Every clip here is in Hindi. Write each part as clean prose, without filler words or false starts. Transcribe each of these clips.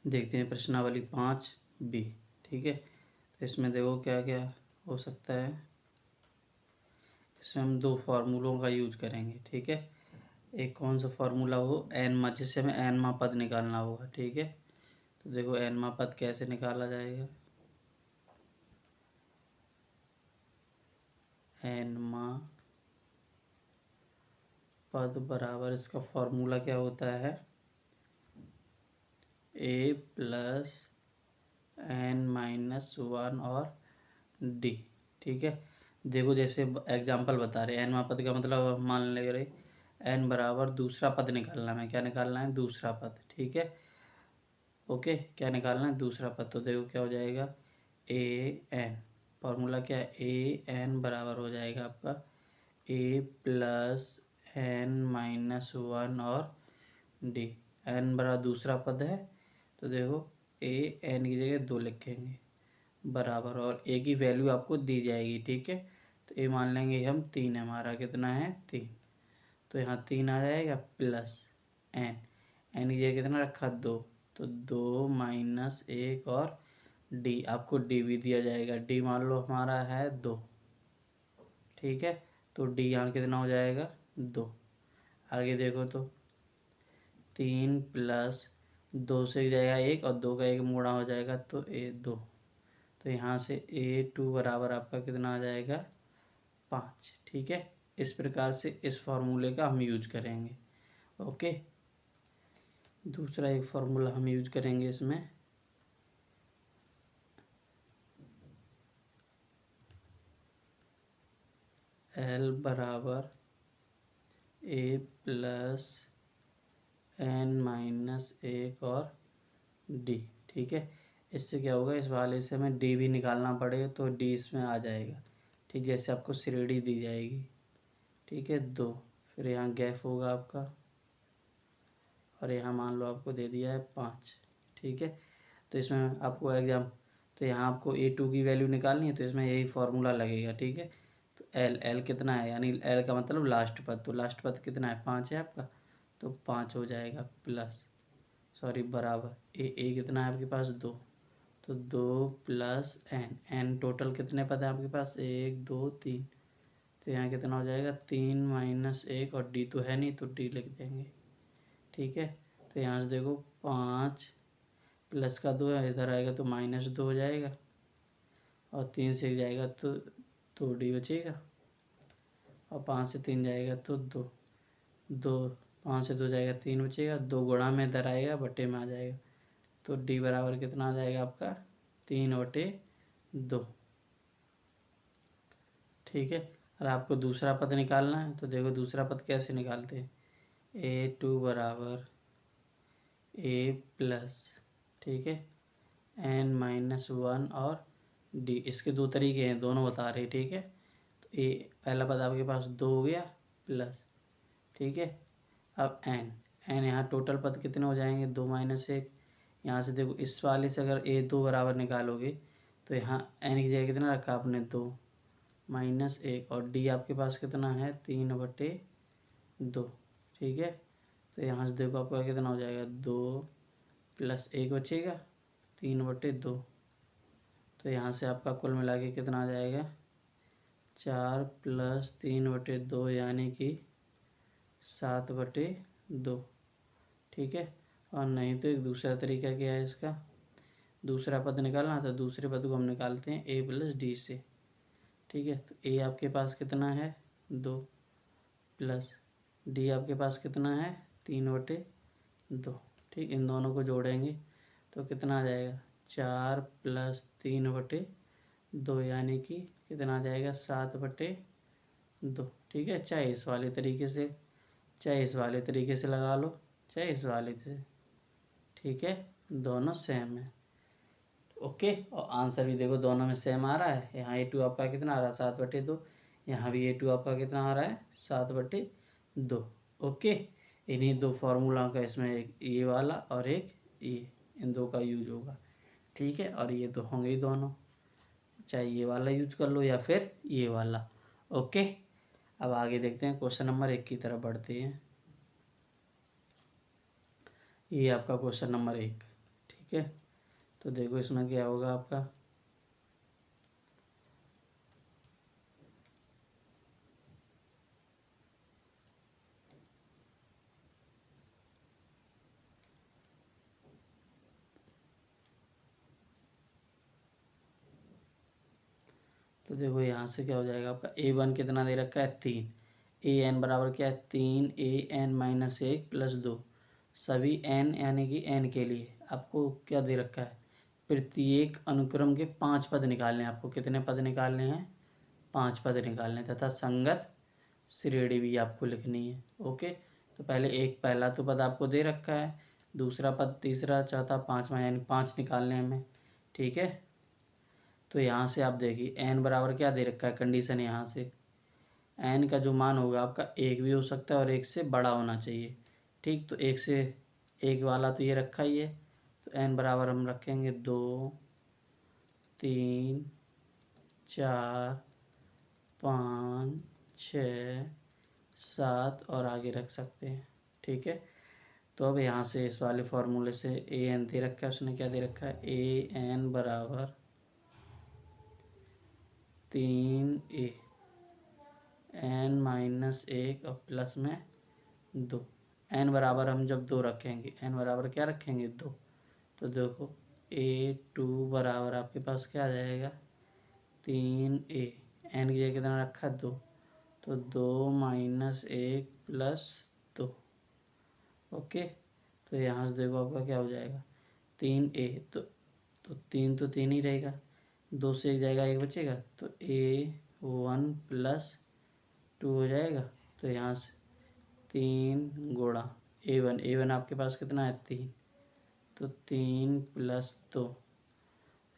देखते हैं प्रश्नावली 5B। ठीक है, तो इसमें देखो क्या क्या हो सकता है। इसमें हम दो फार्मूलों का यूज करेंगे। ठीक है, एक कौन सा फार्मूला हो, एन जिससे हमें एनवा पद निकालना होगा। ठीक है, तो देखो एनवा पद कैसे निकाला जाएगा। एनवा पद बराबर, इसका फॉर्मूला क्या होता है, ए प्लस एन माइनस वन और डी। ठीक है, देखो जैसे एग्जांपल बता रहे, एन पद का मतलब मान ले रहे एन बराबर दूसरा पद निकालना है। क्या निकालना है, दूसरा पद। ठीक है, ओके, क्या निकालना है, दूसरा पद। तो देखो क्या हो जाएगा, ए एन, फॉर्मूला क्या है, ए एन बराबर हो जाएगा आपका ए प्लस एन माइनस वन और डी। एन बराबर दूसरा पद है, तो देखो ए एन की जगह 2 लिखेंगे बराबर, और ए की वैल्यू आपको दी जाएगी। ठीक है, तो ए मान लेंगे हम 3, हमारा कितना है 3, तो यहाँ 3 आ जाएगा प्लस एन, एन की जगह कितना रखा 2, तो 2 माइनस 1 और डी, आपको डी भी दिया जाएगा, डी मान लो हमारा है 2। ठीक है, तो डी यहाँ कितना हो जाएगा 2। आगे देखो तो 3 प्लस 2 से जाएगा 1 और 2 का 1 मोड़ा हो जाएगा, तो ए 2, तो यहाँ से A2 बराबर आपका कितना आ जाएगा 5। ठीक है, इस प्रकार से इस फॉर्मूले का हम यूज करेंगे। ओके, दूसरा एक फॉर्मूला हम यूज करेंगे इसमें, L बराबर A प्लस एन माइनस 1 और D। ठीक है, इससे क्या होगा, इस वाले से हमें D भी निकालना पड़ेगा, तो D इसमें आ जाएगा। ठीक, जैसे आपको श्रेणी दी जाएगी। ठीक है, 2, फिर यहाँ गैप होगा आपका, और यहाँ मान लो आपको दे दिया है 5। ठीक है, तो इसमें आपको एग्जाम, तो यहाँ आपको A2 की वैल्यू निकालनी है, तो इसमें यही फार्मूला लगेगा। ठीक है, तो एल कितना है, यानी एल का मतलब लास्ट पद, तो लास्ट पद कितना है 5 है आपका, तो 5 हो जाएगा प्लस, सॉरी बराबर ए कितना है आपके पास 2, तो 2 प्लस एन टोटल कितने पद है आपके पास 1 2 3, तो यहाँ कितना हो जाएगा 3 माइनस 1 और डी तो है नहीं, तो डी लिख देंगे। ठीक है, तो यहाँ से देखो 5 प्लस का 2 है, इधर आएगा तो माइनस 2 हो जाएगा, और 3 से जाएगा तो 2D बचेगा, और 5 से 3 जाएगा तो 2, 5 से 2 जाएगा 3 बचेगा, 2 गुणा में इधर आएगा बटे में आ जाएगा, तो D बराबर कितना आ जाएगा आपका 3/2। ठीक है, और आपको दूसरा पद निकालना है, तो देखो दूसरा पद कैसे निकालते हैं, A2 बराबर ए प्लस, ठीक है, एन माइनस वन और डी। इसके दो तरीके हैं, दोनों बता रहे। ठीक है, तो ए पहला पद आपके पास 2 हो गया प्लस, ठीक है, अब एन यहाँ टोटल पद कितने हो जाएंगे 2 माइनस 1। यहाँ से देखो इस वाले से अगर ए 2 बराबर निकालोगे, तो यहाँ एन की जगह कितना रखा आपने 2 माइनस 1, और डी आपके पास कितना है 3/2। ठीक है, तो यहाँ से देखो आपका कितना हो जाएगा 2 प्लस 1 बचेगा 3/2, तो यहाँ से आपका कुल मिला के कितना आ जाएगा 4 प्लस 3/2 यानी कि 7/2। ठीक है, और नहीं तो एक दूसरा तरीका क्या है इसका, दूसरा पद निकालना, तो दूसरे पद को हम निकालते हैं a प्लस डी से। ठीक है, तो a आपके पास कितना है 2 प्लस d आपके पास कितना है 3/2। ठीक, इन दोनों को जोड़ेंगे तो कितना आ जाएगा 4 प्लस 3/2 यानी कि कितना आ जाएगा 7/2। ठीक है, चाहे इस वाले तरीके से, चाहे इस वाले तरीके से लगा लो, चाहे इस वाले से। ठीक है, दोनों सेम है। ओके, और आंसर भी देखो दोनों में सेम आ रहा है। यहाँ A2 आपका कितना आ रहा है 7/2, यहाँ भी A2 आपका कितना आ रहा है 7/2। ओके, इन्हीं दो फार्मूला का इसमें एक ये वाला और एक ये, इन दो का यूज होगा। ठीक है, और ये तो होंगे ही दोनों, चाहे ये वाला यूज कर लो या फिर ये वाला। ओके, अब आगे देखते हैं, क्वेश्चन नंबर 1 की तरफ बढ़ते हैं। ये आपका क्वेश्चन नंबर 1। ठीक ओके, तो देखो इसमें क्या होगा आपका, तो देखो यहाँ से क्या हो जाएगा आपका, A1 कितना दे रखा है 3, AN बराबर क्या है 3 AN-1 प्लस 2, सभी n यानी कि n के लिए आपको क्या दे रखा है, प्रत्येक अनुक्रम के 5 पद निकालने हैं। आपको कितने पद निकालने हैं, 5 पद निकालने हैं, तथा संगत श्रेणी भी आपको लिखनी है। ओके, तो पहले एक पहला तो पद आपको दे रखा है, दूसरा पद, तीसरा, चौथा, पाँचवा, यानी 5 निकालने हैं हमें। ठीक है, तो यहाँ से आप देखिए n बराबर क्या दे रखा है, कंडीशन यहाँ से n का जो मान होगा आपका 1 भी हो सकता है और 1 से बड़ा होना चाहिए। ठीक, तो 1 से 1 वाला तो ये रखा ही है, तो n बराबर हम रखेंगे 2, 3, 4, 5, 6, 7 और आगे रख सकते हैं। ठीक है, तो अब यहाँ से इस वाले फॉर्मूले से an दे रखा है, उसने क्या दे रखा है, an बराबर 3a n-1 और प्लस में 2, n बराबर हम जब 2 रखेंगे, n बराबर क्या रखेंगे 2, तो देखो A2 बराबर आपके पास क्या आ जाएगा 3a, n की जगह कितना रखा 2, तो 2-1 प्लस 2। ओके, तो यहाँ से देखो आपका क्या हो जाएगा 3a, तो 3 तो 3 ही रहेगा, 2 से 1 जाएगा, 1 बचेगा, तो A1 प्लस 2 हो जाएगा। तो यहाँ से 3 गुणा A1 आपके पास कितना है 3, तो 3 प्लस 2,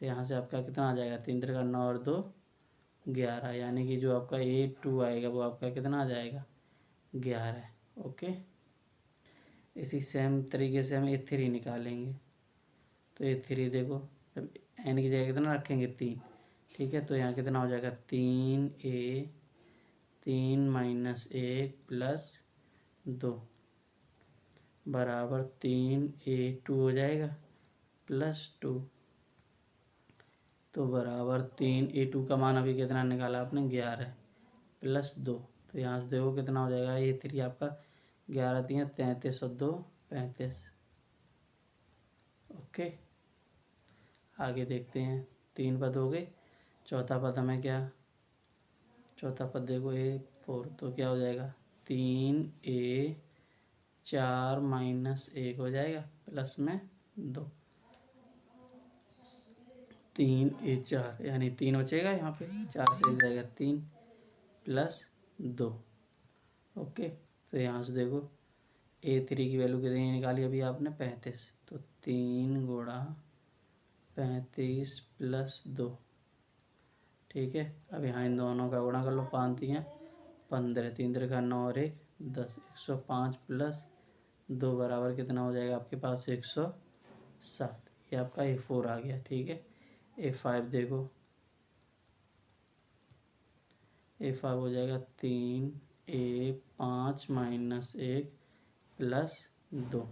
तो यहाँ से आपका कितना आ जाएगा 3 3 9 और 2 11, यानी कि जो आपका A2 आएगा वो आपका कितना आ जाएगा 11। ओके, इसी सेम तरीके से हम A3 निकालेंगे, तो A3 देखो जब n की जगह कितना रखेंगे 3, ठीक है, तो यहाँ कितना हो जाएगा 3a 3-1 प्लस 2 बराबर 3a2 हो जाएगा प्लस 2, तो बराबर 3a2 का मान अभी कितना निकाला आपने 11 प्लस 2, तो यहाँ से देखो कितना हो जाएगा A3 आपका 11-3-33 और 2 35। ओके, आगे देखते हैं, 3 पद हो गए, चौथा पद हमें क्या, चौथा पद देखो A4, तो क्या हो जाएगा 3a4-1 हो जाएगा प्लस में 2, 3a4 यानी 3 बचेगा, यहाँ पे 4 से जाएगा 3 प्लस 2। ओके, तो यहाँ से देखो A3 की वैल्यू कितनी निकाली अभी आपने 35, तो 3 गुणा 35 प्लस 2। ठीक है, अब यहाँ इन दोनों का गुणा कर लो, 5 3 15, 3 3 का 9 और 1 10, 105 प्लस 2 बराबर कितना हो जाएगा आपके पास 107। ये आपका A4 आ गया। ठीक है, A5 देखो, A5 हो जाएगा 3a5-1 प्लस 2,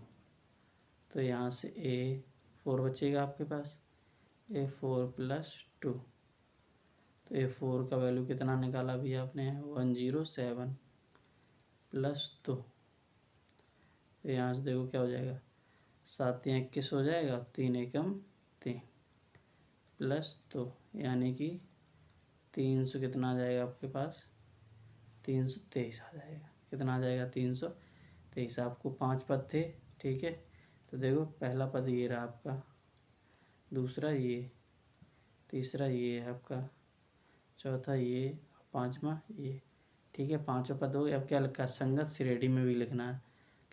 तो यहाँ से A4 बचेगा आपके पास A4 प्लस 2, तो A4 का वैल्यू कितना निकाला अभी आपने 107 प्लस 2, तो यहाँ से देखो क्या हो जाएगा 7 3 21 हो जाएगा, 3 एकम 3 प्लस 2, यानी कि 300 कितना आ जाएगा आपके पास 323 आ जाएगा। कितना आ जाएगा 323। आपको 5 पद थे। ठीक है, तो देखो पहला पद ये रहा आपका, दूसरा ये, तीसरा ये है आपका, चौथा ये, पांचवा ये। ठीक है, पांचों पद हो गए। अब क्या लिखा है संगत श्रेणी में भी लिखना है।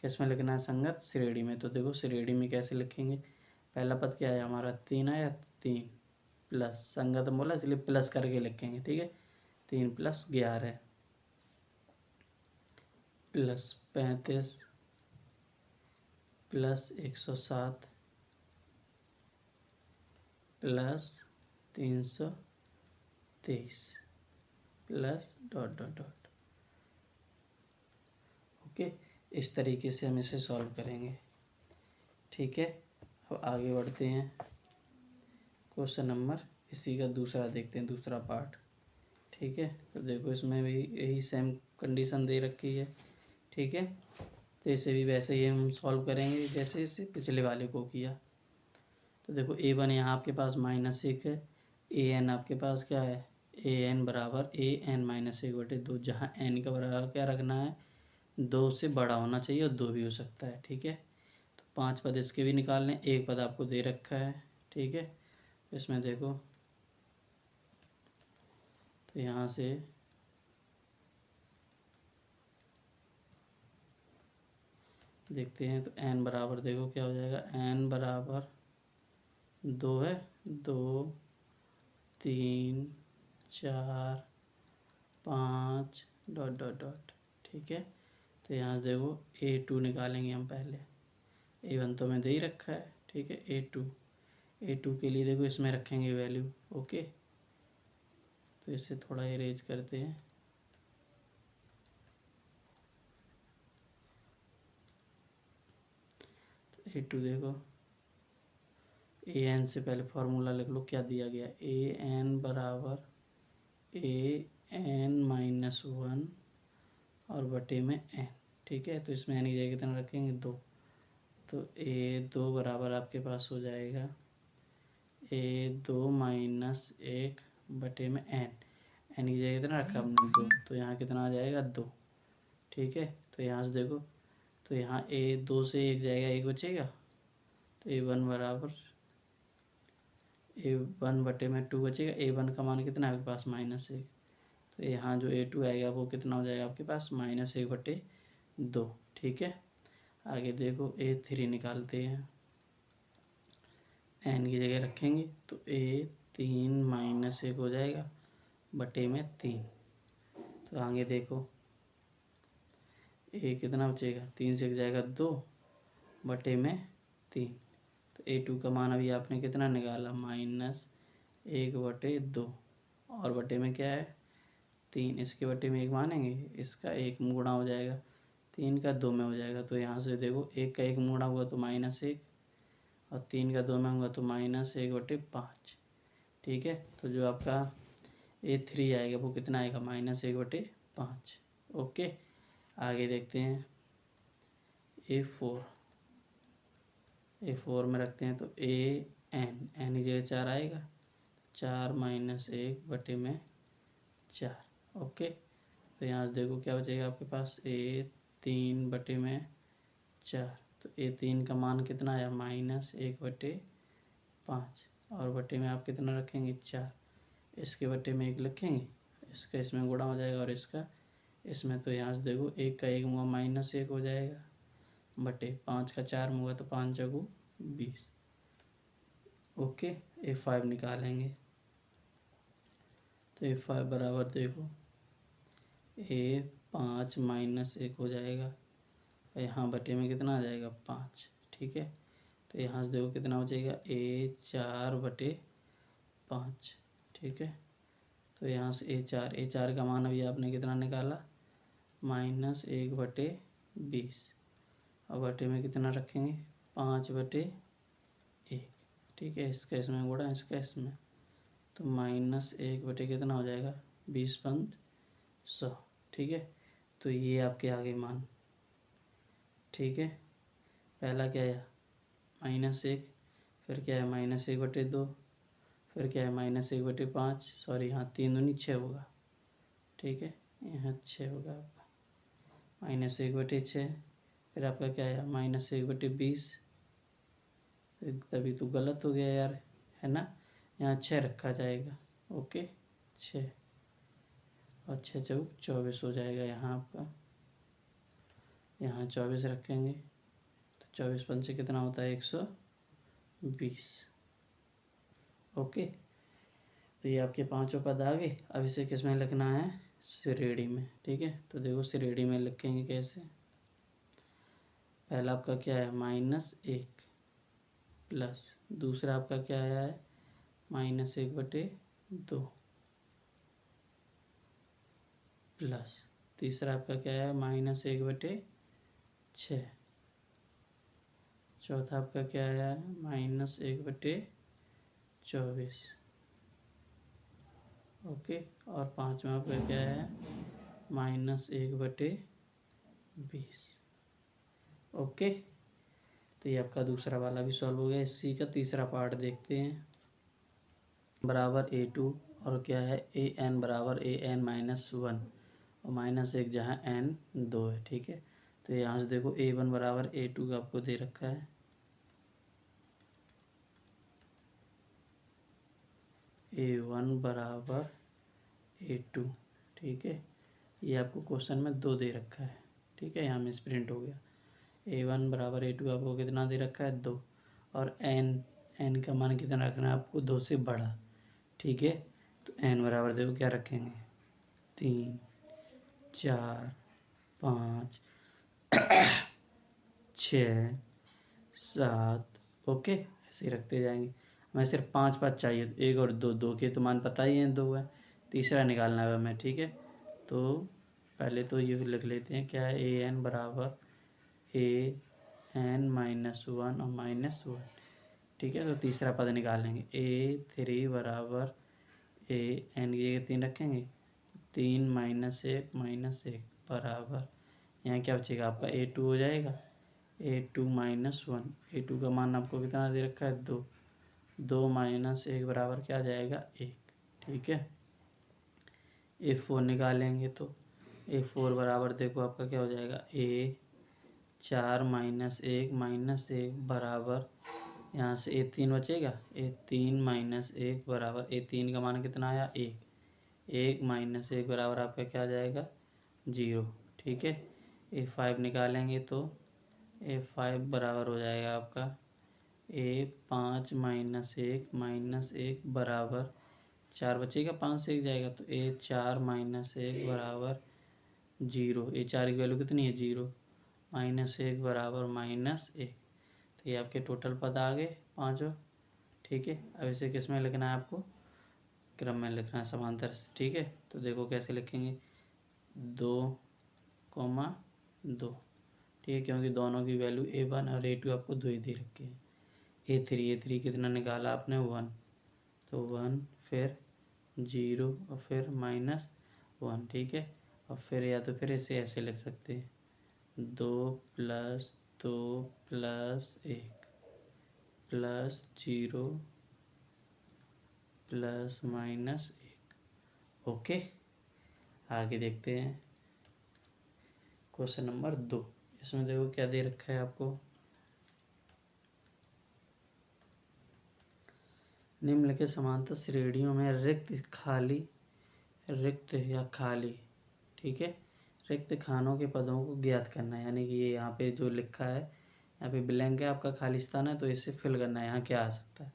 किस में लिखना है संगत श्रेणी में, तो देखो श्रेणी में कैसे लिखेंगे, पहला पद क्या है हमारा 3 आया, 3 प्लस संगत बोला इसलिए प्लस करके लिखेंगे। ठीक है, 3 plus 11 plus 35 plus 107 plus 323 plus dot dot dot. Okay, इस तरीके से हम इसे सॉल्व करेंगे। ठीक है, अब आगे बढ़ते हैं, क्वेश्चन नंबर इसी का दूसरा देखते हैं, दूसरा पार्ट। ठीक है, तो देखो इसमें भी यही सेम कंडीशन दे रखी है। ठीक है, तो इसे भी वैसे ही हम सॉल्व करेंगे जैसे इसे पिछले वाले को किया। तो देखो A1 यहाँ आपके पास -1 है, AN आपके पास क्या है, AN बराबर AN-1/2, जहाँ n का बराबर क्या रखना है, 2 से बड़ा होना चाहिए और 2 भी हो सकता है। ठीक है, तो 5 पद इसके भी निकाल लें, एक पद आपको दे रखा है। ठीक है, इसमें देखो, तो यहाँ से देखते हैं, तो n बराबर देखो क्या हो जाएगा, n बराबर 2 है, 2 3 4 5 डॉट डॉट डॉट। ठीक है, तो यहाँ से देखो A2 निकालेंगे हम पहले, A1 तो हमें दे ही रखा है। ठीक है, A2 के लिए देखो इसमें रखेंगे वैल्यू। ओके, तो इसे थोड़ा इरेज करते हैं। तो A2 देखो, AN से पहले फार्मूला लिख लो, क्या दिया गया, AN बराबर AN-1 और बटे में n। ठीक है, तो इसमें n की जगह कितना रखेंगे, 2, तो A2 बराबर आपके पास हो जाएगा A2 - 1 बटे में n की जगह कितना रखा हमने, 2, तो यहाँ कितना आ जाएगा, 2। ठीक है, तो यहाँ से देखो, तो यहाँ A2 से 1 जाएगा, 1 बचेगा, तो A1 बराबर A1 बटे में 2 बचेगा। A1 का मान कितना है आपके पास, -1, तो यहाँ जो A2 आएगा वो कितना हो जाएगा आपके पास, -1/2। ठीक है, आगे देखो A3 निकालते हैं, n की जगह रखेंगे, तो A3 - 1 हो जाएगा बटे में 3। तो आगे देखो A कितना बचेगा, 3 से 1 जाएगा, 2 बटे में 3। तो A2 का मान अभी आपने कितना निकाला, -1/2, और बटे में क्या है, 3, इसके बटे में 1 मानेंगे, इसका 1 गुणा हो जाएगा, 3 का 2 में हो जाएगा। तो यहाँ से देखो 1 का 1 गुणा हुआ तो -1, और 3 का 2 में होगा तो -1/5। ठीक है, तो जो आपका A3 आएगा वो कितना आएगा, -1/5। ओके, आगे देखते हैं A4 में रखते हैं, तो n की जगह 4 आएगा, 4 - 1 बटे में 4। ओके, तो यहाँ से देखो क्या बचेगा आपके पास, A3 बटे में 4, तो A3 का मान कितना आया, -1/5, और बटे में आप कितना रखेंगे, 4, इसके बटे में 1 रखेंगे, इसका इसमें गुणा हो जाएगा और इसका इसमें, तो यहाँ से देखो 1 का 1 हुआ -1 हो जाएगा, बटे 5 का 4 में हुआ तो 5 × 20। ओके, A5 निकालेंगे, तो A5 बराबर देखो A5 - 1 हो जाएगा, और यहाँ बटे में कितना आ जाएगा, 5। ठीक है, तो यहाँ से देखो कितना हो जाएगा, A4/5। ठीक है, तो यहाँ से A4 का मान अभी आपने कितना निकाला, -1/20, और बटे में कितना रखेंगे, 5/1। ठीक है, इसका इसमें गुणा, इसका इसमें, तो -1 बटे कितना हो जाएगा, 20×5 100। ठीक है, तो ये आपके आगे मान। ठीक है, पहला क्या है, -1, फिर क्या है, -1/2, फिर क्या है, -1/5, सॉरी यहाँ 3 दूनी 6 होगा। ठीक है, यहाँ 6 होगा आपका, -1/6, फिर आपका क्या है, -1/20, तभी तो गलत हो गया यार, है ना, यहाँ 6 रखा जाएगा। ओके, 6 और 6 × 24 हो जाएगा, यहाँ आपका, यहाँ 24 रखेंगे, तो 24×5 से कितना होता है, 120। ओके, तो ये आपके पांचों पद आ गए। अब इसे किस में लिखना है, श्रेणी में। ठीक है, तो देखो श्रेणी में लिखेंगे कैसे, पहला आपका क्या है, -1 प्लस, दूसरा आपका क्या आया है, -1/2 प्लस, तीसरा आपका क्या है, -1/6 चौथा आपका क्या आया, -1/24। ओके, और पाँचवा आपका क्या है, -1/20। ओके, तो ये आपका दूसरा वाला भी सॉल्व हो गया। इसी का तीसरा पार्ट देखते हैं। बराबर A2 और क्या है, AN बराबर AN-1 और -1 जहाँ n 2 है। ठीक है, तो यहाँ से देखो A1 बराबर A2 का आपको दे रखा है, A1 बराबर A2। ठीक है, ये आपको क्वेश्चन में 2 दे रखा है। ठीक है, यहाँ में प्रिंट हो गया। A1 बराबर A2 आपको कितना दे रखा है, 2, और n का मान कितना रखना है आपको, 2 से बड़ा। ठीक है, तो n बराबर देखो क्या रखेंगे, 3, 4, 5, 6, 7। ओके, ऐसे ही रखते जाएंगे। हमें सिर्फ 5 5 चाहिए, तो 1 और 2, 2 के तो मान पता ही है, 2 है। तीसरा निकालना है हमें। ठीक है, तो पहले तो ये लिख लेते हैं, क्या है, AN बराबर AN-1 और -1। ठीक है, तो तीसरा पद निकालेंगे, A3 बराबर AN की जगह 3 रखेंगे, 3 -1 बराबर, यहाँ क्या बचेगा आपका, A2 हो जाएगा, A2-1। A2 का मान आपको कितना दे रखा है, 2, 2 -1 बराबर क्या आ जाएगा, 1। ठीक है, A4 निकालेंगे तो A4 बराबर देखो आपका क्या हो जाएगा, A4 -1 बराबर, यहाँ से A3 बचेगा, A3-1 बराबर, A3 का मान कितना आया, 1, 1 -1 बराबर आपका क्या आ जाएगा, 0। ठीक है, A5 निकालेंगे तो A5 बराबर हो जाएगा आपका A5 -1 बराबर, 4 बचेगा, 5 से 1 जाएगा, तो A4 -1 बराबर 0। A4 की वैल्यू कितनी है, 0, -1 बराबर -1। तो ये आपके टोटल पद आ गए पाँचों। ठीक है, अब इसे किस में लिखना है आपको, क्रम में लिखना है, समांतर से। ठीक है, तो देखो कैसे लिखेंगे, 2,2। ठीक है, क्योंकि दोनों की वैल्यू A1 और A2 आपको 2 ही दे रखे हैं। A3 कितना निकाला आपने, 1, तो 1, फिर 0 और फिर -1। ठीक है, और फिर या तो फिर इसे ऐसे लिख सकते हैं, 2 + 2 + 1 + 0 + -1। ओके, आगे देखते हैं क्वेश्चन नंबर 2। इसमें देखो क्या दे रखा है आपको, निम्नलिखित समांतर श्रेणियों में रिक्त या खाली, ठीक है, रिक्त खानों के पदों को ज्ञात करना है। यानी कि ये यहाँ पे जो लिखा है, यहाँ पे ब्लैंक है आपका, खाली स्थान है, तो इसे फिल करना है, यहाँ क्या आ सकता है।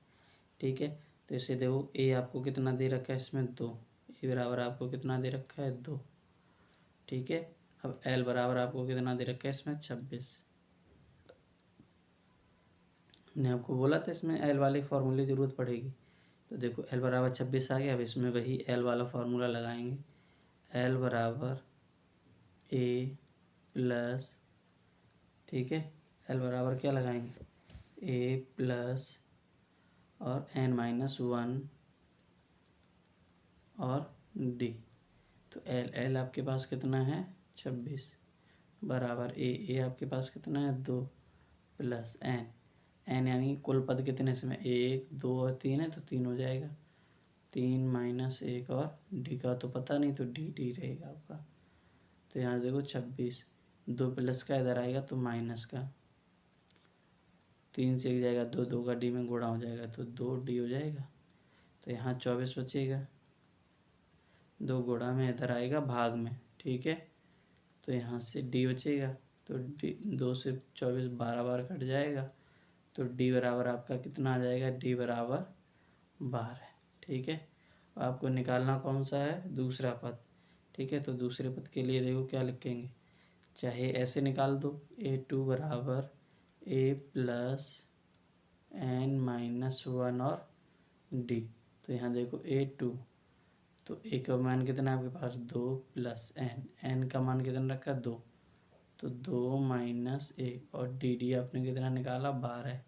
ठीक है, तो इसे देखो, A आपको कितना दे रखा है, इसमें 2, A बराबर आपको कितना दे रखा है, 2। ठीक है, अब L बराबर आपको कितना दे रखा है, इसमें 26। मैंने आपको बोला था इसमें L वाले फॉर्मूले की ज़रूरत पड़ेगी। तो देखो L बराबर 26 आ गया। अब इसमें वही L वाला फार्मूला लगाएंगे, L बराबर A प्लस, ठीक है, L बराबर क्या लगाएंगे, A प्लस और N-1 और D। तो L आपके पास कितना है, 26 बराबर A आपके पास कितना है, 2 प्लस N यानी कुल पद कितने इसमें, 1 2 और 3 है, तो 3 हो जाएगा, 3 -1 और D का तो पता नहीं, तो D रहेगा आपका। तो यहाँ देखो 26, 2 प्लस का इधर आएगा तो माइनस का, 3 से 1 जाएगा, 2 2 का D में गुणा हो जाएगा, तो 2D हो जाएगा। तो यहाँ 24 बचेगा, 2 गुणा में इधर आएगा भाग में। ठीक है, तो यहाँ से D बचेगा, तो D 2 से 24 12 बार कट जाएगा, तो D बराबर आपका कितना आ जाएगा, D बराबर 12। ठीक है, आपको निकालना कौन सा है, दूसरा पद। ठीक है, तो दूसरे पद के लिए देखो क्या लिखेंगे, चाहे ऐसे निकाल दो, A2 बराबर A प्लस N-1 और D। तो यहाँ देखो A2, तो A का मान कितना है आपके पास, 2 प्लस N का मान कितना रखा, 2, तो 2 माइनस 1 और डी आपने कितना निकाला 12,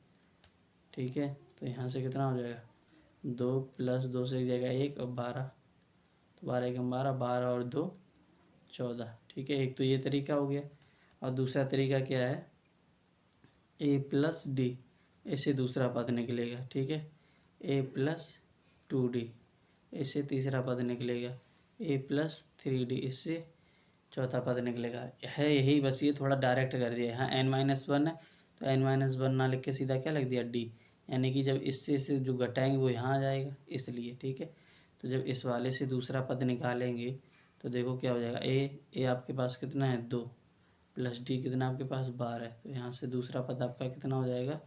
ठीक है। तो यहाँ से कितना हो जाएगा 2 प्लस 2 से एक जगह 1 और 12, तो 12 एक 12, 12 और 2 14, ठीक है। एक तो ये तरीका हो गया और दूसरा तरीका क्या है ए प्लस डी, इससे दूसरा पद निकलेगा, ठीक है। ए प्लस 2d, इससे तीसरा पद निकलेगा। ए प्लस 3d, इससे चौथा पद निकलेगा। है यही, बस ये थोड़ा डायरेक्ट कर दिया। यहाँ n-1 है तो n-1 ना लिख के सीधा क्या लिख दिया d, यानी कि जब इससे से जो घटाएंगे वो यहाँ आ जाएगा, इसलिए, ठीक है। तो जब इस वाले से दूसरा पद निकालेंगे तो देखो क्या हो जाएगा, ए आपके पास कितना है 2 प्लस डी कितना आपके पास 12, तो यहाँ से दूसरा पद आपका कितना हो जाएगा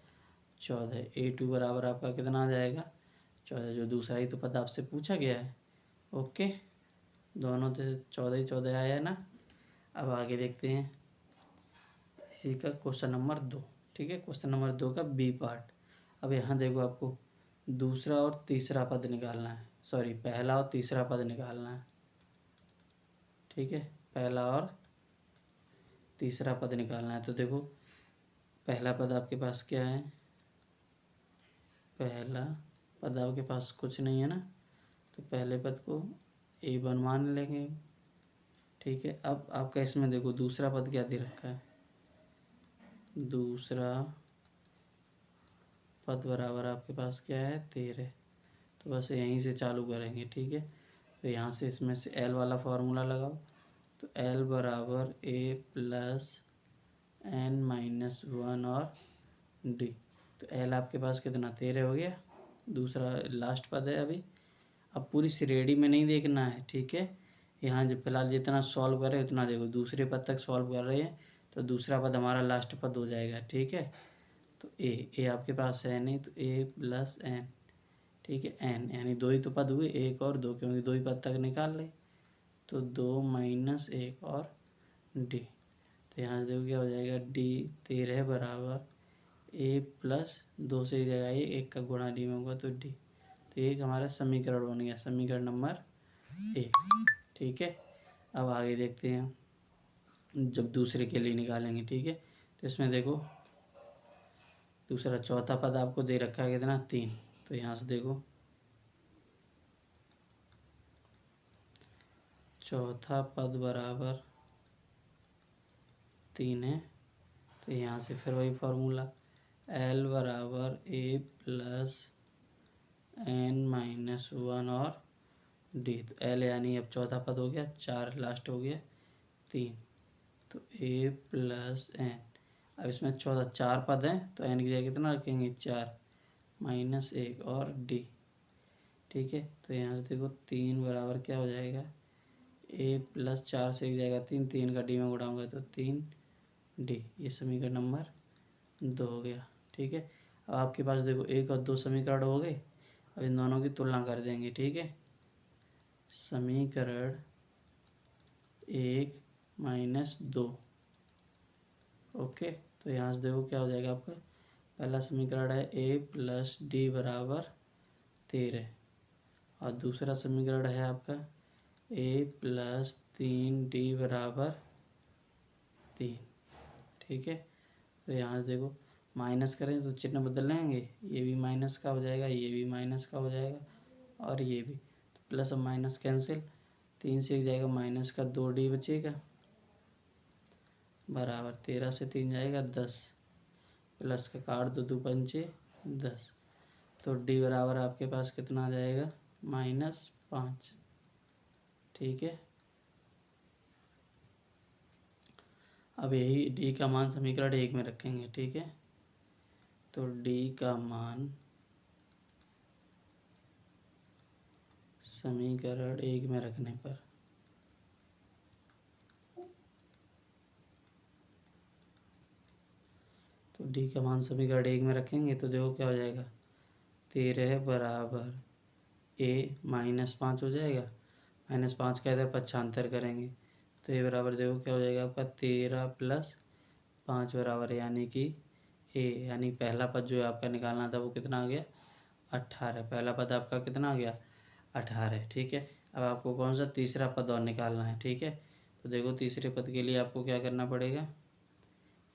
14। A2 बराबर आपका कितना आ जाएगा 14, जो दूसरा ही तो पद आपसे पूछा गया है। ओके, दोनों से 14 ही 14 आया है ना। अब आगे देखते हैं इसी का क्वेश्चन नंबर 2, ठीक है। क्वेश्चन नंबर 2 का बी पार्ट। अब यहाँ देखो आपको दूसरा और तीसरा पद निकालना है, सॉरी पहला और तीसरा पद निकालना है, ठीक है। पहला और तीसरा पद निकालना है। तो देखो पहला पद आपके पास क्या है, पहला पद आपके पास कुछ नहीं है ना, तो पहले पद को A1 मान लेंगे, ठीक है। अब आपका इसमें देखो दूसरा पद क्या दे रखा है, दूसरा पद बराबर आपके पास क्या है 13, तो बस यहीं से चालू करेंगे, ठीक है। तो यहाँ से इसमें से L वाला फार्मूला लगाओ, तो L बराबर A प्लस n-1 और D, तो L आपके पास कितना 13 हो गया, दूसरा लास्ट पद है अभी। अब पूरी श्रेणी में नहीं देखना है, ठीक है। यहाँ जब फिलहाल जितना सॉल्व कर रहे हैं उतना देखो, दूसरे पद तक सॉल्व कर रहे हैं तो दूसरा पद हमारा लास्ट पद हो जाएगा, ठीक है। तो ए आपके पास है नहीं, तो A प्लस n, ठीक है। n यानी 2 ही तो पद हुए, 1 और 2, क्योंकि 2 ही पद तक निकाल ले। तो 2 माइनस 1 और d, तो यहाँ से देखो क्या हो जाएगा d 13 बराबर A प्लस 2 से जगह 1 का गुणा d में होगा तो d, तो एक हमारा समीकरण बन गया, समीकरण नंबर 1, ठीक है। अब आगे देखते हैं जब दूसरे के लिए निकालेंगे, ठीक है। तो इसमें देखो दूसरा चौथा पद आपको दे रखा है कितना 3, तो यहाँ से देखो चौथा पद बराबर 3 है, तो यहाँ से फिर वही फार्मूला L बराबर A प्लस n-1 और D, तो L यानी अब चौथा पद हो गया 4, लास्ट हो गया 3, तो A प्लस n, अब इसमें 4 पद हैं तो n की जगह कितना रखेंगे 4 माइनस 1 और D, ठीक है। तो यहाँ से देखो 3 बराबर क्या हो जाएगा A प्लस 4 से एक जाएगा 3, 3 का D में उड़ाऊंगा तो 3D, ये समीकरण नंबर 2 हो गया, ठीक है। अब आपके पास देखो 1 और 2 समीकरण हो गए, अब इन दोनों की तुलना कर देंगे, ठीक है। समीकरण 1 माइनस 2, ओके। तो यहाँ से देखो क्या हो जाएगा आपका पहला समीकरण है A प्लस D बराबर 13 और दूसरा समीकरण है आपका A प्लस 3D बराबर 3, ठीक है। तो यहाँ से देखो माइनस करें तो चिन्ह बदल लेंगे, ये भी माइनस का हो जाएगा, ये भी माइनस का हो जाएगा और ये भी, तो प्लस और माइनस कैंसिल, 3 से एक जाएगा माइनस का 2D बचेगा बराबर 13 से 3 जाएगा 10, प्लस का काट दो 2 पंचे 10, तो D बराबर आपके पास कितना आ जाएगा -5, ठीक है। अब यही D का मान समीकरण 1 में रखेंगे, ठीक है। तो D का मान समीकरण 1 में रखने पर तो D का मान समीकरण 1 में रखेंगे तो देखो क्या हो जाएगा 13 बराबर A -5 हो जाएगा, -5 का इधर पक्षांतर करेंगे तो ये बराबर देखो क्या हो जाएगा आपका 13 प्लस 5 बराबर, यानी कि A, यानी पहला पद जो आपका निकालना था वो कितना आ गया 18, पहला पद आपका कितना आ गया 18, ठीक है। अब आपको कौन सा तीसरा पद और निकालना है, ठीक है। तो देखो तीसरे पद के लिए आपको क्या करना पड़ेगा,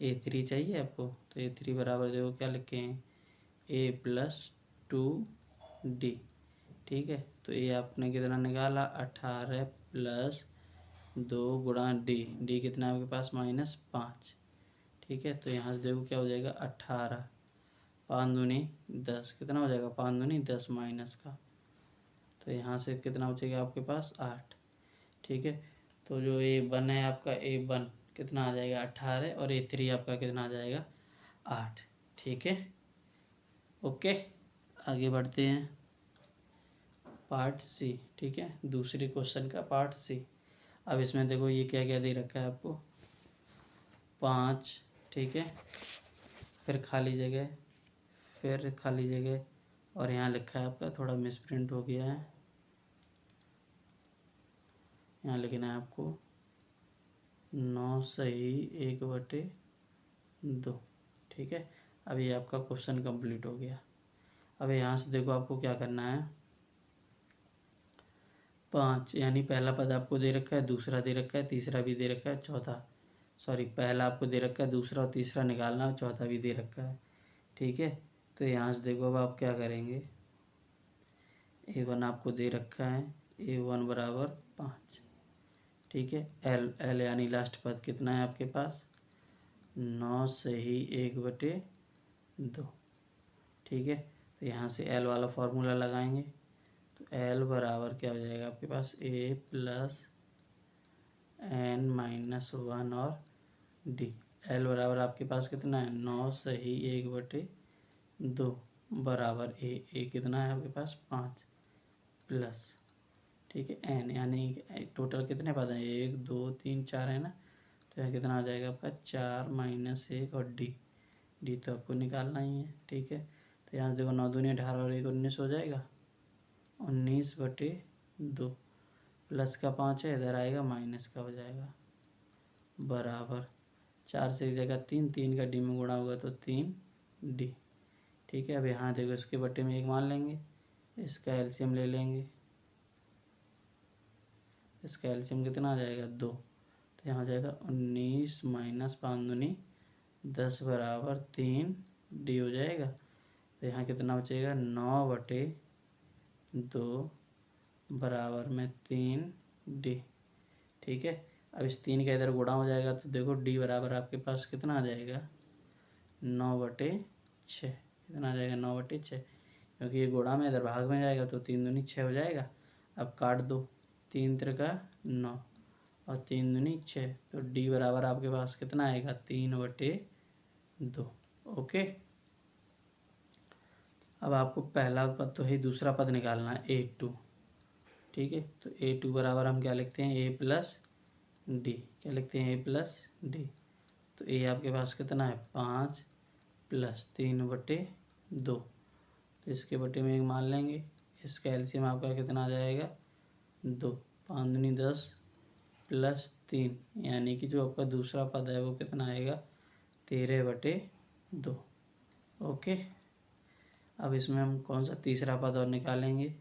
A3 चाहिए आपको, तो A3 बराबर देखो क्या लिखे हैं, A+2D। ठीक है, तो ये आपने कितना निकाला, 18 + 2 गुणा डी कितना है आपके पास, -5। ठीक है, तो यहाँ से देखो क्या हो जाएगा, 18, 5 दूनी 10, कितना हो जाएगा, 5 दूनी 10 माइनस का, तो यहाँ से कितना बचेगा आपके पास, 8। ठीक है, तो जो A1 है आपका, A1 कितना आ जाएगा, 18, और A3 आपका कितना आ जाएगा, 8। ठीक है, ओके, आगे बढ़ते हैं पार्ट सी। ठीक है, दूसरे क्वेश्चन का पार्ट सी। अब इसमें देखो ये क्या क्या दे रखा है आपको, 5। ठीक है, फिर खाली जगह, फिर खाली जगह, और यहाँ लिखा है आपका, थोड़ा मिसप्रिंट हो गया है, यहाँ लिखना है आपको 9 सही 1/2। ठीक है, अब ये आपका क्वेश्चन कंप्लीट हो गया। अब यहाँ से देखो आपको क्या करना है, 5 यानी पहला पद आपको दे रखा है, दूसरा दे रखा है, तीसरा भी दे रखा है, चौथा, सॉरी पहला आपको दे रखा है, दूसरा और तीसरा निकालना, और चौथा भी दे रखा है। ठीक है, तो यहाँ से देखो अब आप क्या करेंगे, A1 आपको दे रखा है, A1 बराबर 5। ठीक है, एल यानी लास्ट पद कितना है आपके पास, 9 सही 1/2। ठीक है, तो यहाँ से एल वाला फॉर्मूला लगाएंगे, तो एल बराबर क्या हो जाएगा आपके पास, A+n-1 और डी। एल बराबर आपके पास कितना है, 9 सही 1/2 बराबर ए कितना है आपके पास, 5 प्लस, ठीक है, एन यानी टोटल कितने पद हैं, 1 2 3 4 है ना, तो यहाँ कितना आ जाएगा आपका, 4 - 1, और डी तो आपको निकालना ही है। ठीक है, तो यहाँ से देखो 9 दूनी 18 और 1 19 हो जाएगा, 19/2, प्लस का 5 है, इधर आएगा माइनस का हो जाएगा, बराबर 4 से एक जगह 3, 3 का डी में गुणा होगा तो 3D। ठीक है, अब यहाँ देखो इसके बट्टे में 1 मान लेंगे, इसका एलसीएम ले लेंगे, इसका एलसीएम कितना आ जाएगा, 2, तो यहाँ हो जाएगा 19 - 5 दूनी 10 बराबर 3D हो जाएगा। तो यहाँ कितना बचेगा, 9/2 बराबर में 3D। ठीक है, अब इस 3 का इधर गुणा हो जाएगा, तो देखो D बराबर आपके पास कितना आ जाएगा, 9/6। कितना आ जाएगा, 9/6, क्योंकि ये गुणा में इधर भाग में जाएगा, तो 3 दूनी 6 हो जाएगा। अब काट दो, 3 त्रिका 9 और 3 दूनी 6, तो D बराबर आपके पास कितना आएगा, 3/2। ओके, अब आपको पहला पद तो है, दूसरा पद निकालना है, A2। ठीक है, तो A2 बराबर हम क्या लिखते हैं, A+D। क्या लिखते हैं, A+D। तो A आपके पास कितना है, 5 + 3/2, तो इसके बटे में 1 मान लेंगे, इसका एलसीएम आपका कितना आ जाएगा, 2, 5 दूनी 10 + 3, यानी कि जो आपका दूसरा पद है वो कितना आएगा, 13/2। ओके, अब इसमें हम कौन सा तीसरा पद और निकालेंगे,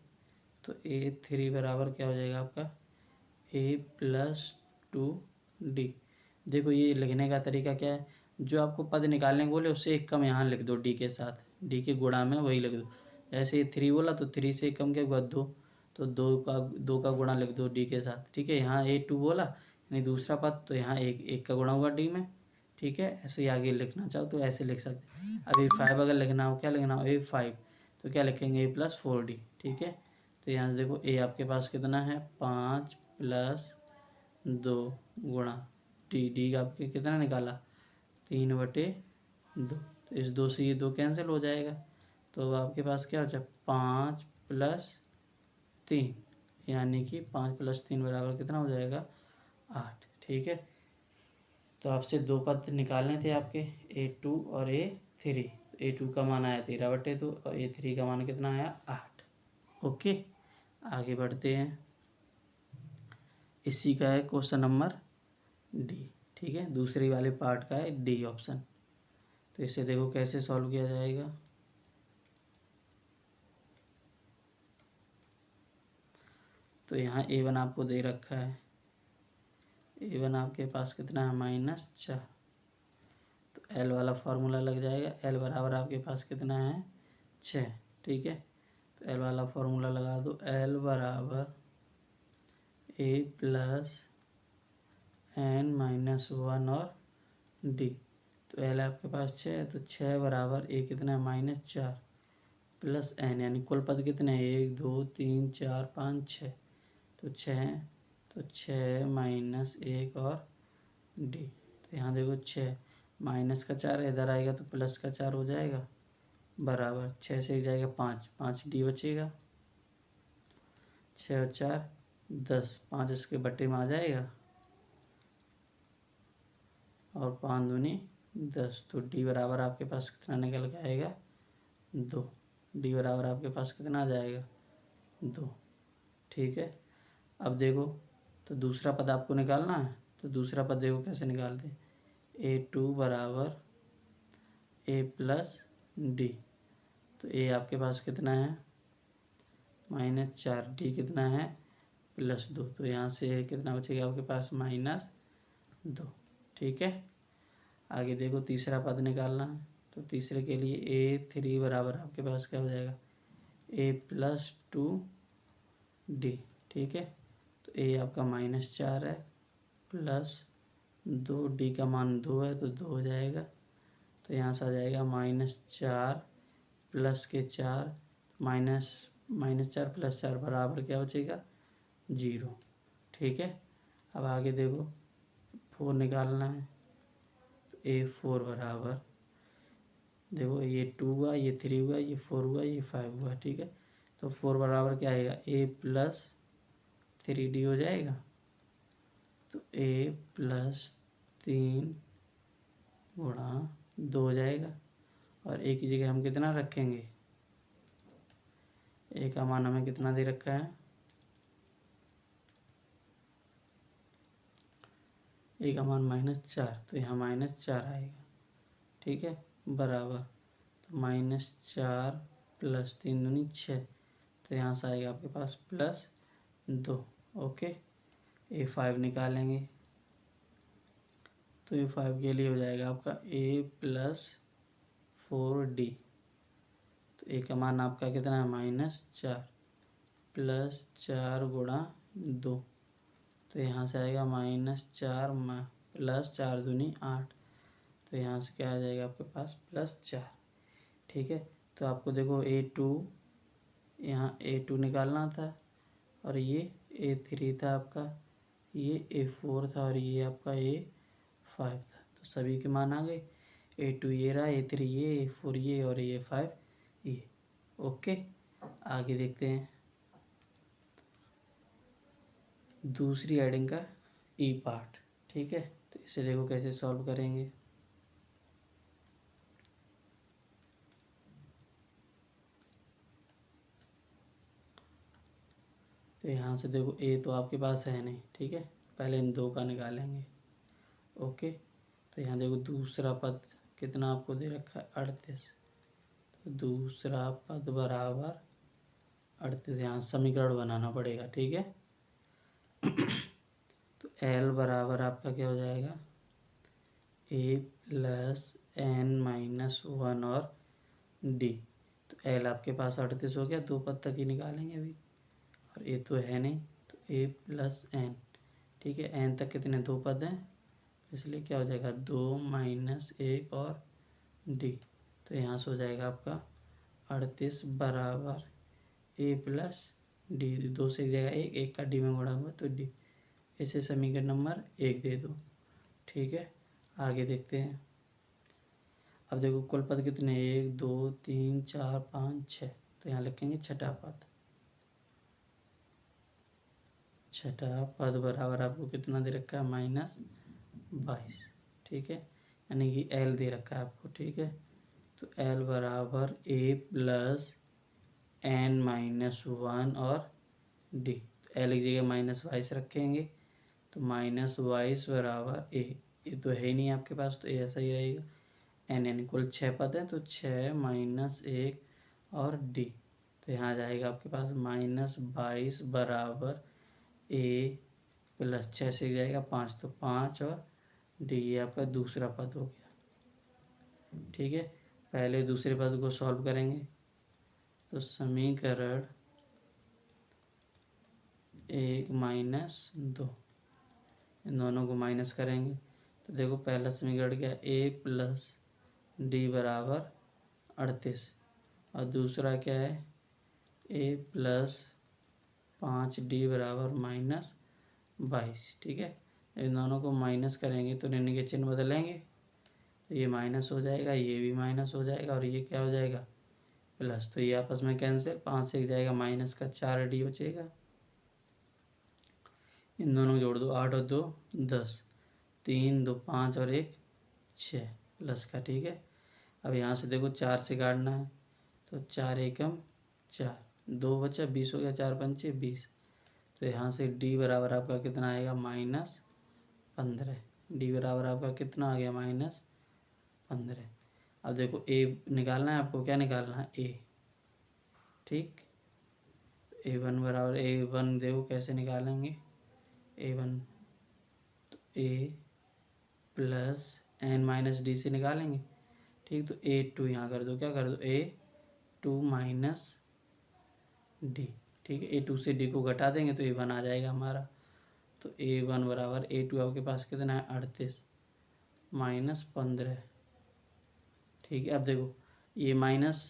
तो A3 बराबर क्या हो जाएगा आपका, A+2D। देखो ये लिखने का तरीका क्या है, जो आपको पद निकालने को बोले उससे एक कम यहाँ लिख दो, डी के साथ, डी के गुणा में वही लिख दो। जैसे 3 बोला तो 3 से एक कम के बाद 2, तो 2 का गुणा लिख दो डी के साथ। ठीक है, यहाँ A2 बोला यानी दूसरा पद, तो यहाँ एक का गुणा होगा डी में। ठीक है, ऐसे ही आगे लिखना चाहो तो ऐसे लिख सकते। अब A5 अगर लिखना हो, क्या लिखना हो, A5, तो क्या लिखेंगे, A+4D। ठीक है, तो यहाँ से देखो A आपके पास कितना है, 5 + 2 गुणा डी आपके कितना निकाला, 3/2, तो इस 2 से ये 2 कैंसिल हो जाएगा, तो आपके पास क्या हो जाए, 5 + 3, यानी कि 5 + 3 बराबर कितना हो जाएगा, 8। ठीक है, तो आपसे 2 पद निकालने थे आपके, A2 और A3। तो A2 का मान आया 13/2 और A3 का मान कितना आया, 8। ओके, आगे बढ़ते हैं, इसी का है क्वेश्चन नंबर डी। ठीक है, दूसरी वाले पार्ट का है डी ऑप्शन। तो इसे देखो कैसे सॉल्व किया जाएगा। तो यहाँ A1 आपको दे रखा है, A1 आपके पास कितना है, -4। एल वाला फार्मूला लग जाएगा। एल बराबर आपके पास कितना है 6, ठीक है। तो एल वाला फार्मूला लगा दो, एल बराबर ए प्लस एन माइनस 1 और डी। तो एल आपके पास 6 है, तो 6 बराबर ए कितना है -4 प्लस एन, यानी कुल पद कितने हैं 1 2 3 4 5 6। तो 6 माइनस 1 और डी। तो यहाँ देखो 6 माइनस का 4 इधर आएगा तो प्लस का 4 हो जाएगा, बराबर 6 से जाएगा 5, 5 डी बचेगा, 6 और 4 10, 5 इसके बट्टे में आ जाएगा और 5 दूनी 10। तो डी बराबर आपके पास कितना निकल के आएगा 2। डी बराबर आपके पास कितना आ जाएगा 2, ठीक है। अब देखो तो दूसरा पद आपको निकालना है, तो दूसरा पद देखो कैसे निकालते हैं। A2 बराबर ए प्लस डी। तो ए आपके पास कितना है -4, डी कितना है +2। तो यहाँ से कितना बचेगा आपके पास -2, ठीक है। आगे देखो तीसरा पद निकालना है, तो तीसरे के लिए A3 बराबर आपके पास क्या हो जाएगा ए प्लस 2 डी, ठीक है। तो ए आपका -4 है प्लस 2, डी का मान 2 है तो 2 हो जाएगा। तो यहाँ से आ जाएगा -4 प्लस के 4, -4 प्लस 4 बराबर क्या बचेगा 0, ठीक है। अब आगे देखो 4 निकालना है, तो A4 बराबर देखो ये 2 हुआ, ये 3 हुआ, ये 4 हुआ, ये 5 हुआ, ठीक है। तो 4 बराबर क्या आएगा A प्लस 3D हो जाएगा। तो A प्लस 3 गुणा 2 हो जाएगा, और ए की जगह हम कितना रखेंगे, ए का मान हमें कितना दे रखा है, ए का मान -4, तो यहाँ -4 आएगा, ठीक है, बराबर। तो -4 प्लस 3 दूनी 6, तो यहाँ से आएगा आपके पास +2, ओके। A5 निकालेंगे, तो A5 के लिए हो जाएगा आपका A प्लस 4D। तो ए का मान आपका कितना है -4 प्लस 4 गुणा 2, तो यहाँ से आएगा -4 प्लस 4 दूनी 8, तो यहाँ से क्या आ जाएगा आपके पास +4, ठीक है। तो आपको देखो A2, यहाँ A2 निकालना था, और ये A3 था आपका, ये A4 था, और ये आपका A5 था। तो सभी के मान आ गए, A2 ये रहा, A3 ये, A4 ये, और A5 ये, ओके। आगे देखते हैं दूसरी एडिंग का ई पार्ट, ठीक है। तो इसे देखो कैसे सॉल्व करेंगे। तो यहाँ से देखो ए तो आपके पास है नहीं, ठीक है, पहले इन 2 का निकालेंगे, ओके। तो यहाँ देखो दूसरा पद कितना आपको दे रखा है 38, तो दूसरा पद बराबर 38, यहाँ समीकरण बनाना पड़ेगा, ठीक है। तो एल बराबर आपका क्या हो जाएगा ए प्लस एन माइनस 1 और डी। तो एल आपके पास 38 हो गया, 2 पद तक ही निकालेंगे अभी, और ए तो है नहीं, तो ए प्लस एन, ठीक है। एन तक कितने 2 पद हैं, तो इसलिए क्या हो जाएगा 2 माइनस 1 और डी। तो यहाँ से हो जाएगा आपका 38 बराबर ए प्लस डी, 2 से एक जगह 1, 1 का डी में गुणा हुआ तो डी। इसे समीकरण नंबर 1 दे दो, ठीक है। आगे देखते हैं। अब देखो कुल पद कितने 1 2 3 4 5 6, तो यहाँ लिखेंगे छठा पद। छठा पद बराबर आपको कितना दे रखा है -22, ठीक है, यानी कि एल दे रखा है आपको, ठीक है। तो एल बराबर ए प्लस एन माइनस 1 और डी। तो एल की जगह -22 रखेंगे, तो -22 बराबर ए, ये तो है ही नहीं आपके पास, तो ऐसा ही रहेगा। एन कुल 6 पद है, तो 6 माइनस 1 और डी। तो यहाँ आ जाएगा आपके पास -22 बराबर ए प्लस 6 से जाएगा 5, तो 5 और डी, ये आपका दूसरा पद हो गया, ठीक है, पहले दूसरे पद को सॉल्व करेंगे। तो समीकरण 1 माइनस 2, इन दोनों को माइनस करेंगे। तो देखो पहला समीकरण क्या है, a प्लस डी बराबर 38, और दूसरा क्या है, a प्लस 5d बराबर माइनस 22। ठीक है, इन दोनों को माइनस करेंगे तो ऋण के चिन्ह बदलेंगे, तो ये माइनस हो जाएगा, ये भी माइनस हो जाएगा, और ये क्या हो जाएगा, प्लस। तो ये आपस में कैंसिल, 5 से जाएगा माइनस का 4d बचेगा। इन दोनों को जोड़ दो, 8 और 2 10, 3 2 5 और 1 6 प्लस का। ठीक है, अब यहाँ से देखो 4 से काटना है, तो 4 एकम 4, 2 बचा, 20 हो गया, 4 पंचे 20। तो यहाँ से d बराबर आपका कितना आएगा, माइनस 15। d बराबर आपका कितना आ गया, माइनस 15। अब देखो a निकालना है आपको, क्या निकालना है, a। ठीक, a1 बराबर, a1 देखो कैसे निकालेंगे, a1 तो a plus n minus D से निकालेंगे। ठीक, तो a2 यहाँ कर दो, क्या कर दो, a2 माइनस डी। ठीक है, a2 से d को घटा देंगे तो a1 आ जाएगा हमारा। तो a1 बराबर, a2 आपके पास कितना है, 38 माइनस 15। ठीक है, अब देखो ये माइनस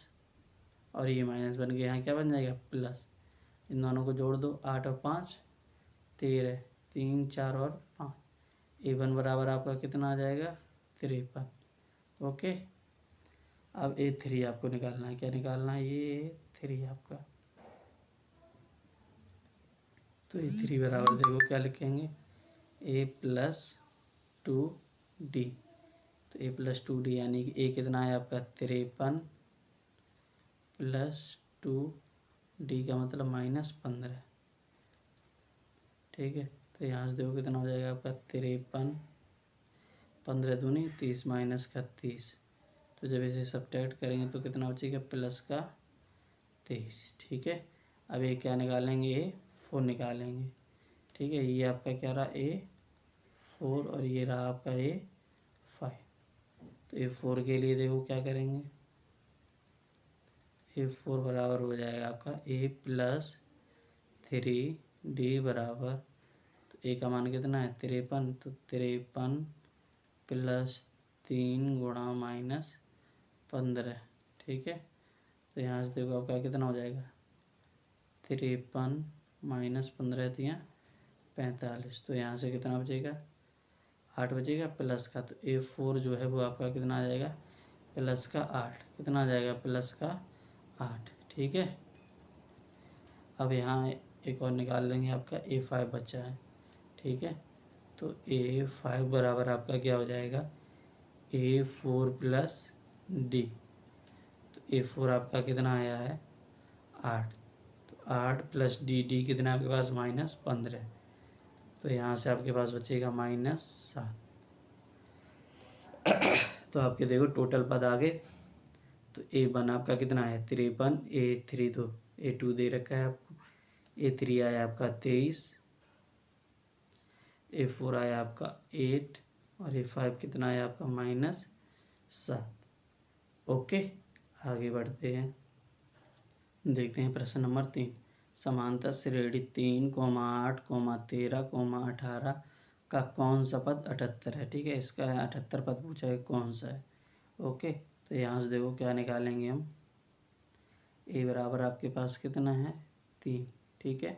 और ये माइनस बन गया, यहाँ क्या बन जाएगा, प्लस। इन दोनों को जोड़ दो, 8 और 5 13, 3 4 और 5। a1 बराबर आपका कितना आ जाएगा, 53। ओके, अब a3 आपको निकालना है, क्या निकालना है, ये a3 आपका। तो a3 बराबर देखो क्या लिखेंगे, a प्लस 2d। तो a प्लस 2d यानी कि a कितना है आपका, 53 प्लस 2d का मतलब माइनस 15। ठीक है, तो यहाँ से देखो कितना हो जाएगा आपका, 53, 15 दूनी 30 माइनस का 30। तो जब इसे सब्ट्रैक्ट करेंगे तो कितना बचेगा, प्लस का 23। ठीक है, अब ये क्या निकालेंगे, a4 निकालेंगे। ठीक है, ये आपका क्या रहा, a4, और ये रहा आपका a5। तो a4 के लिए देखो क्या करेंगे, a4 बराबर हो जाएगा आपका a प्लस 3d बराबर, तो a का मान कितना है, 53। तो 53 प्लस 3 गुणा माइनस 15। ठीक है, तो यहाँ से देखो आपका कितना हो जाएगा, 53 माइनस 15 दिया 45। तो यहाँ से कितना बचेगा, 8 बचेगा प्लस का। तो a4 जो है वो आपका कितना आ जाएगा, प्लस का 8। कितना आ जाएगा, प्लस का 8। ठीक है, अब यहाँ एक और निकाल लेंगे, आपका a5 बचा है। ठीक है, तो a5 बराबर आपका क्या हो जाएगा, a4 प्लस d। तो a4 आपका कितना आया है, 8। तो 8 प्लस डी कितना है आपके पास, माइनस 15। तो यहाँ से आपके पास बचेगा माइनस 7। तो आपके देखो टोटल पद आ गए। तो a1 आपका कितना है, 53, a3 तो a2 दे रखा है आपको, a3 आया आपका 23, a4 आया आपका 8, और a5 कितना आया आपका, माइनस 7। ओके, आगे बढ़ते हैं, देखते हैं प्रश्न नंबर 3। समांतर श्रेणी 3, 8, 13, 18 का कौन सा पद 78 है। ठीक है, इसका 78 पद पूछा है, कौन सा है। ओके, तो यहाँ से देखो क्या निकालेंगे हम, a बराबर आपके पास कितना है, 3। ठीक है,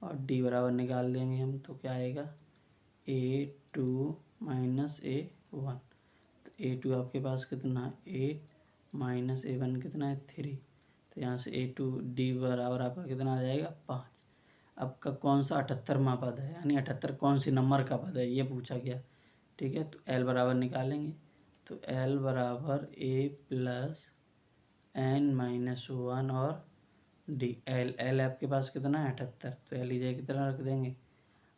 और d बराबर निकाल देंगे हम, तो क्या आएगा, a2 माइनस a1। तो a2 आपके पास कितना है, 8 माइनस a1 कितना है, 3। तो यहाँ से a2 d बराबर आपका कितना आ जाएगा, 5। आपका कौन सा 78वां पद है, यानी 78 कौन सी नंबर का पद है, ये पूछा गया। ठीक है, तो l बराबर निकालेंगे। तो l बराबर a प्लस n माइनस 1 और d। l आपके पास कितना है, 78। तो l ही कितना रख देंगे,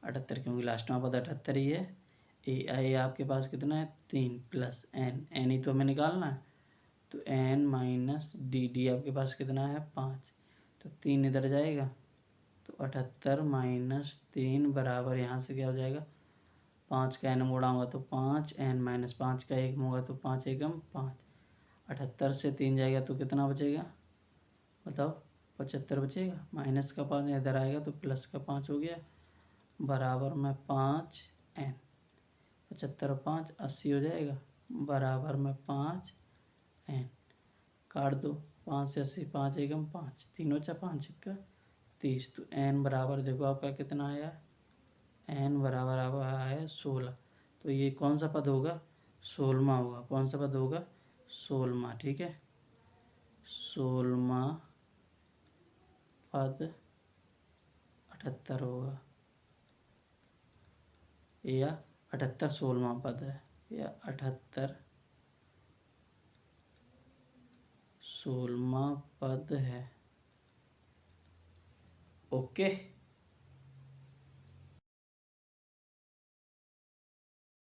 78, क्योंकि लास्ट में पद 78 ही है। a आपके पास कितना है, 3 प्लस n ही तो हमें निकालना है। तो n माइनस d आपके पास कितना है, 5। तो 3 इधर जाएगा, तो 78 माइनस 3 बराबर यहाँ से क्या हो जाएगा, 5 का n मोड़ा होगा तो 5, n माइनस 5 का 1 होगा तो 5 एकम 5। 78 से 3 जाएगा तो कितना बचेगा बताओ, 75 बचेगा। माइनस का 5 इधर आएगा तो प्लस का 5 हो गया, बराबर में 5 n। 75 5 80 हो जाएगा, बराबर में 5 n। काट दो, 5 से 80, 5 एकम 5, 3 बचा, 5 का 30। तो n बराबर देखो आपका कितना आया, n बराबर आपका आया 16। तो ये कौन सा पद होगा, 16वां होगा। कौन सा पद होगा, 16वां। ठीक है, 16वां पद 78 होगा, या 78 16वां पद है, या 78 16वां पद है। ओके।